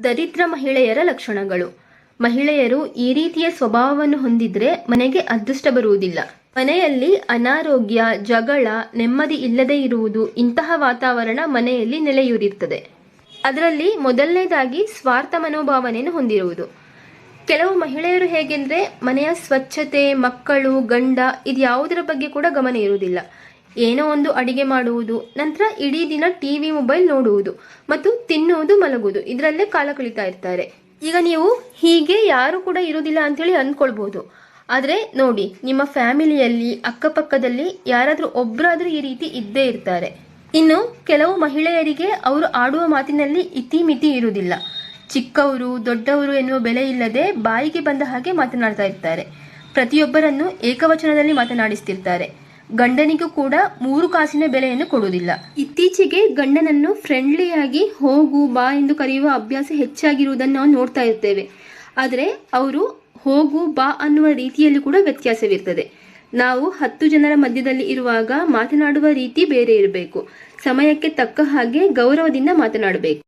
ದರಿದ್ರ ಮಹಿಳೆಯರ ಲಕ್ಷಣಗಳು. ಮಹಿಳೆಯರು ಈ ರೀತಿಯ ಸ್ವಭಾವವನ್ನು ಹೊಂದಿದ್ರೆ ಮನೆಗೆ ಅದೃಷ್ಟ ಬರುವುದಿಲ್ಲ. ಮನೆಯಲ್ಲಿ ಅನಾರೋಗ್ಯ, ಜಗಳ, ನೆಮ್ಮದಿ ಇಲ್ಲದೆ ಇರುವುದು, ಇಂತಹ ವಾತಾವರಣ ಮನೆಯಲ್ಲಿ ನೆಲೆಯೂರಿರ್ತದೆ. ಅದರಲ್ಲಿ ಮೊದಲನೇದಾಗಿ ಸ್ವಾರ್ಥ ಮನೋಭಾವನೆಯನ್ನು ಹೊಂದಿರುವುದು. ಕೆಲವು ಮಹಿಳೆಯರು ಹೇಗೆಂದ್ರೆ ಮನೆಯ ಸ್ವಚ್ಛತೆ, ಮಕ್ಕಳು, ಗಂಡ ಇದ್ಯಾವುದರ ಬಗ್ಗೆ ಕೂಡ ಗಮನ ಇರುವುದಿಲ್ಲ. ಏನೋ ಒಂದು ಅಡಿಗೆ ಮಾಡುವುದು, ನಂತರ ಇಡೀ ದಿನ ಟಿವಿ, ಮೊಬೈಲ್ ನೋಡುವುದು ಮತ್ತು ತಿನ್ನುವುದು, ಮಲಗುವುದು, ಇದರಲ್ಲೇ ಕಾಲ ಕಳೀತಾ ಇರ್ತಾರೆ. ಈಗ ನೀವು ಹೀಗೆ ಯಾರು ಕೂಡ ಇರುವುದಿಲ್ಲ ಅಂತೇಳಿ ಅಂದ್ಕೊಳ್ಬಹುದು. ಆದರೆ ನೋಡಿ, ನಿಮ್ಮ ಫ್ಯಾಮಿಲಿಯಲ್ಲಿ ಅಕ್ಕಪಕ್ಕದಲ್ಲಿ ಯಾರಾದರೂ ಒಬ್ಬರಾದ್ರೂ ಈ ರೀತಿ ಇದ್ದೇ ಇರ್ತಾರೆ. ಇನ್ನು ಕೆಲವು ಮಹಿಳೆಯರಿಗೆ ಅವರು ಆಡುವ ಮಾತಿನಲ್ಲಿ ಇತಿಮಿತಿ ಇರುವುದಿಲ್ಲ. ಚಿಕ್ಕವರು, ದೊಡ್ಡವರು ಎನ್ನುವ ಬೆಲೆ ಇಲ್ಲದೆ ಬಾಯಿಗೆ ಬಂದ ಹಾಗೆ ಮಾತನಾಡ್ತಾ ಇರ್ತಾರೆ. ಪ್ರತಿಯೊಬ್ಬರನ್ನು ಏಕವಚನದಲ್ಲಿ ಮಾತನಾಡಿಸ್ತಿರ್ತಾರೆ. ಗಂಡನಿಗೂ ಕೂಡ 3 ಕಾಸಿನ ಬೆಲೆಯನ್ನು ಕೊಡುವುದಿಲ್ಲ. ಇತ್ತೀಚೆಗೆ ಗಂಡನನ್ನು ಫ್ರೆಂಡ್ಲಿಯಾಗಿ ಹೋಗು ಬಾ ಎಂದು ಕರೆಯುವ ಅಭ್ಯಾಸ ಹೆಚ್ಚಾಗಿರುವುದನ್ನು ನಾವು ನೋಡ್ತಾ ಇರ್ತೇವೆ. ಆದರೆ ಅವರು ಹೋಗು ಬಾ ಅನ್ನುವ ರೀತಿಯಲ್ಲಿ ಕೂಡ ವ್ಯತ್ಯಾಸವಿರ್ತದೆ. ನಾವು 10 ಜನರ ಮಧ್ಯದಲ್ಲಿ ಇರುವಾಗ ಮಾತನಾಡುವ ರೀತಿ ಬೇರೆ ಇರಬೇಕು. ಸಮಯಕ್ಕೆ ತಕ್ಕ ಹಾಗೆ ಗೌರವದಿಂದ ಮಾತನಾಡಬೇಕು.